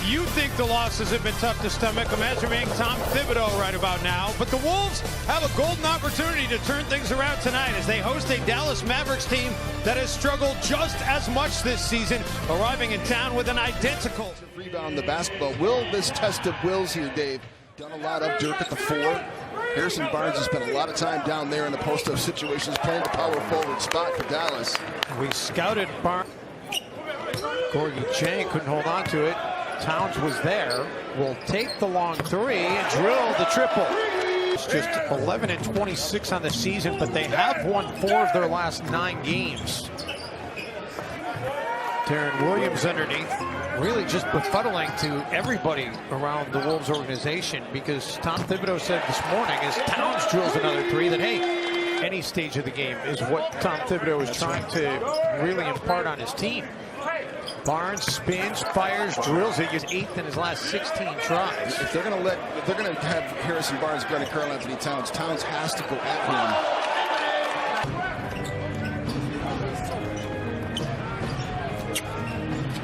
If you think the losses have been tough to stomach, imagine being Tom Thibodeau right about now. But the Wolves have a golden opportunity to turn things around tonight as they host a Dallas Mavericks team that has struggled just as much this season, arriving in town with an identical rebound the basketball. Will this test of wills here, Dave? Done a lot of Dirk at the 4. Harrison Barnes has spent a lot of time down there in the post-up situations, playing the power forward spot for Dallas. We scouted Barnes. Gorgie Chang couldn't hold on to it. Towns was there. Will take the long 3 and drill the triple. It's just 11 and 26 on the season, but they have won 4 of their last 9 games. Darren Williams underneath, really just befuddling to everybody around the Wolves organization, because Tom Thibodeau said this morning as Towns drills another 3 that, hey, any stage of the game is what Tom Thibodeau is trying to really impart on his team. Barnes spins, fires, drills it. He's 8th in his last 16 tries. If they're going to have Harrison Barnes guarding Karl Anthony Towns, Towns has to go at him.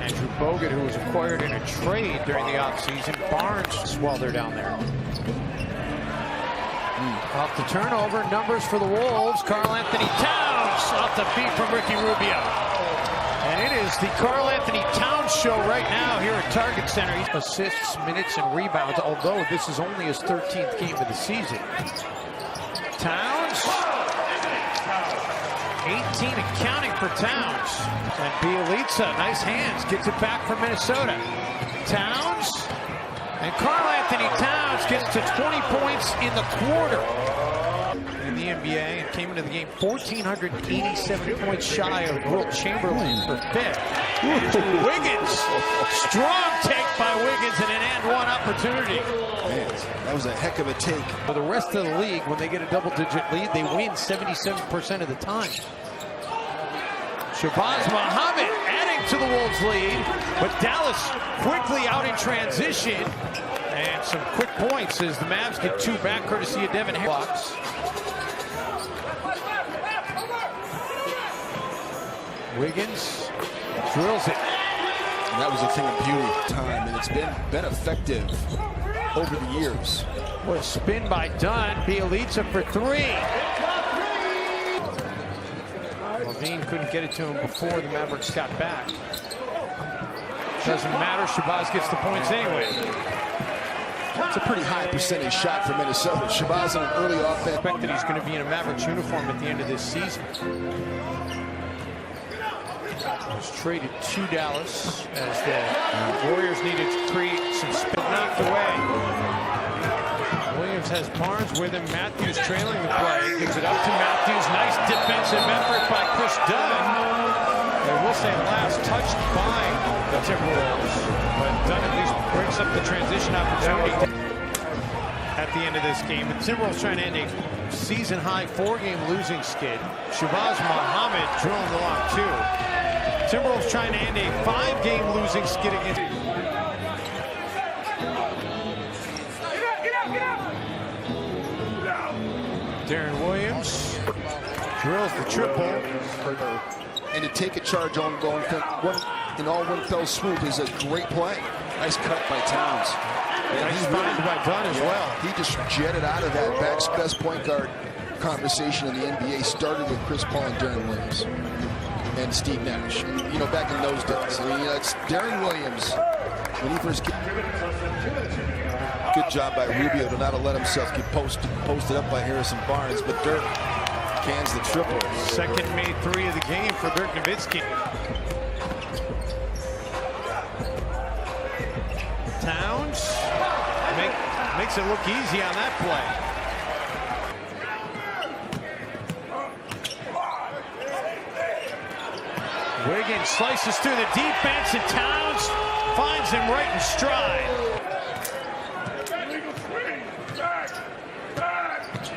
Andrew Bogut, who was acquired in a trade during the offseason. Barnes, while they're down there. Off the turnover, numbers for the Wolves. Karl Anthony Towns off the feet from Ricky Rubio. And it is the Karl Anthony Towns show right now here at Target Center. Assists, minutes, and rebounds, although this is only his 13th game of the season. Towns, 18 and counting for Towns. And Bielitsa, nice hands, gets it back from Minnesota. Towns, and Karl Anthony Towns gets to 20 points in the quarter. In the NBA, and came into the game 1,487 points shy of Wilt Chamberlain for 5th. Wiggins, strong take by Wiggins and an and-one opportunity. Man, that was a heck of a take. For the rest of the league, when they get a double-digit lead, they win 77% of the time. Shabazz Muhammad adding to the Wolves' lead, but Dallas quickly out in transition. And some quick points as the Mavs get 2 back, courtesy of Devin Harris. Wiggins drills it. And that was a thing of beauty time, and it's been effective over the years. What a spin by Dunn. Bielitsa for 3. Levine couldn't get it to him before the Mavericks got back. Doesn't matter. Shabazz gets the points anyway. It's a pretty high percentage shot for Minnesota. Shabazz on an early offense. I expect that he's going to be in a Mavericks uniform at the end of this season. Was traded to Dallas as the Warriors needed to create some spin. Knocked away. Williams has Barnes with him. Matthews trailing the play. Gives it up to Matthews. Nice defensive effort by Chris Dunn. They will say last touched by the Timberwolves, but Dunn at least breaks up the transition opportunity at the end of this game. The Timberwolves trying to end a season-high 4-game losing skid. Shabazz Muhammad drilling the long 2. Timberwolves trying to end a 5-game losing skid against. Darren Williams drills the triple. And to take a charge on going in all one fell swoop is a great play. Nice cut by Towns. And nice find by Dunn as well. He just jetted out of that best point guard conversation in the NBA. Started with Chris Paul and Darren Williams and Steve Nash. And, you know, back in those days. I mean, it's Darren Williams when he first came. Good job by Rubio to not let himself get posted up by Harrison Barnes, but Dirk cans the triple. Second made 3 of the game for Dirk Nowitzki. Towns makes it look easy on that play. Wiggins slices through the defense, and Towns finds him right in stride.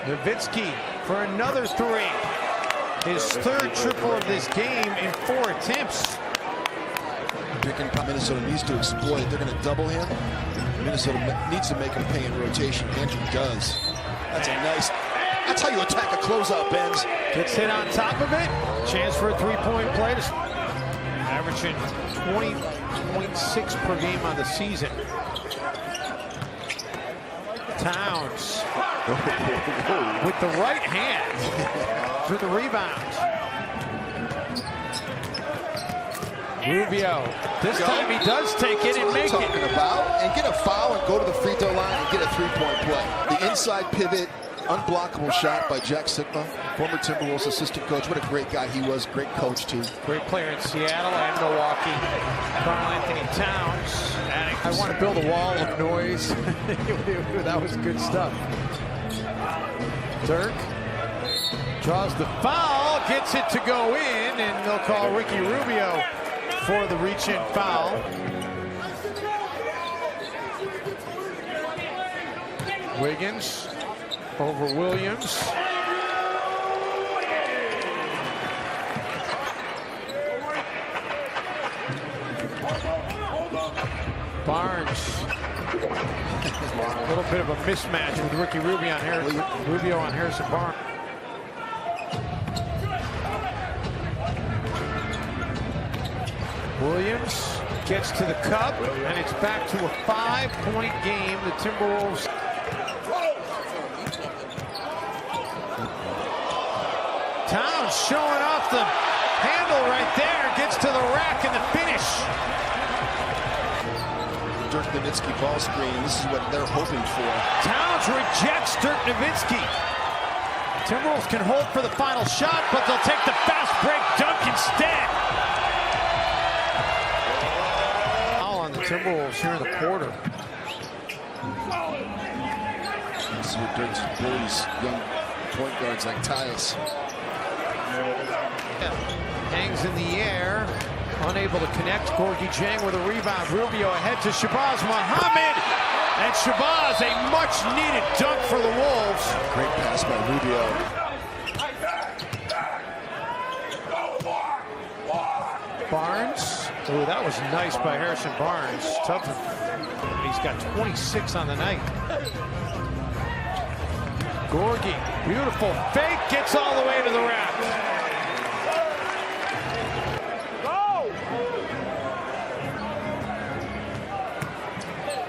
Nowitzki for another 3. His 3rd triple of this game in 4 attempts. Minnesota needs to exploit. They're going to double him. Minnesota needs to make him pay in rotation, and he does. That's a nice. That's how you attack a closeout, Benz. Gets hit on top of it. Chance for a 3-point play. averaging 20.6 per game on the season. Towns with the right hand for the rebound. Rubio, this time he does take it and make it. And get a foul and go to the free throw line and get a three-point play. The inside pivot, unblockable shot by Jack Sikma, former Timberwolves assistant coach. What a great guy he was, great coach too. Great player in Seattle and Milwaukee. Karl Anthony Towns. I want to build a wall of noise. That was good stuff. Dirk draws the foul, gets it to go in, and they'll call Ricky Rubio for the reach-in foul. Wiggins over Williams. Barnes. A little bit of a mismatch with Ricky Rubio on Harrison Barnes. Williams gets to the cup, and it's back to a 5-point game. The Timberwolves. Towns showing off the handle right there, gets to the rack and the finish. Dirk Nowitzki ball screen. This is what they're hoping for. Towns rejects Dirk Nowitzki. Timberwolves can hold for the final shot, but they'll take the fast break dunk instead. Timberwolves here in the quarter. This is what Dirk's bullies young point guards like Tyus. Hangs in the air, unable to connect. Gorgui Dieng with a rebound. Rubio ahead to Shabazz Muhammad, and Shabazz a much-needed dunk for the Wolves. Great pass by Rubio. Barnes. Oh, that was nice by Harrison Barnes. Tough. He's got 26 on the night. Gorgui, beautiful fake, gets all the way to the rack.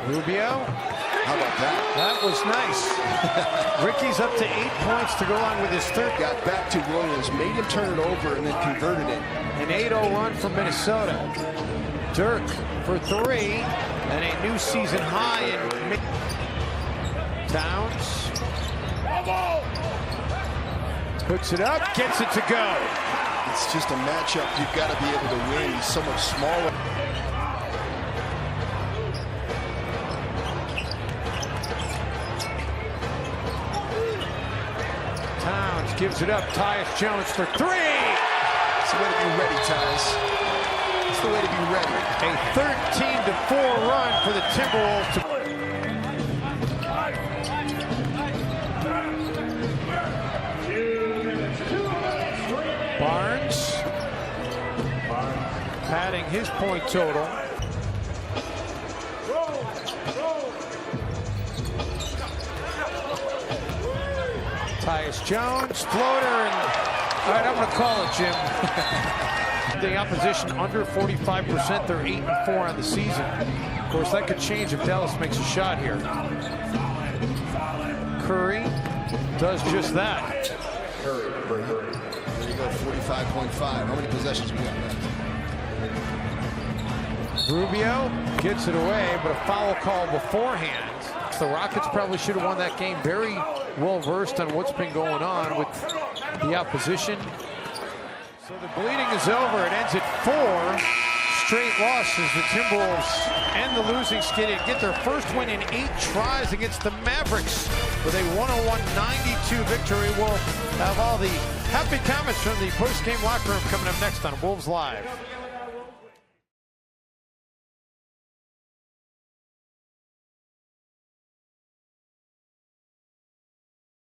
Rubio. How about that? That was nice. Ricky's up to 8 points to go on with his third. Got back to Williams, made him turn it over, and then converted it. An 8-0 run from Minnesota. Dirk for three, and a new season high in Towns. Puts it up, gets it to go. It's just a matchup you've got to be able to win. He's so much smaller. Towns gives it up. Tyus Jones for three. It's the way to be ready, Tyus. It's the way to be ready. A 13-4 run for the Timberwolves. Barnes padding his point total. Tyus Jones, floater, and all right, I'm going to call it, Jim. The opposition under 45%. They're 8-4 on the season. Of course, that could change if Dallas makes a shot here. Curry does just that. Curry. There you go, 45.5. How many possessions we got left? Rubio gets it away, but a foul call beforehand. The Rockets probably should have won that game. Very well versed on what's been going on with the opposition. So the bleeding is over. It ends at 4 straight losses. The Timberwolves and the losing skid and get their first win in 8 tries against the Mavericks with a 101-92 victory. We'll have all the happy comments from the post-game locker room coming up next on Wolves Live.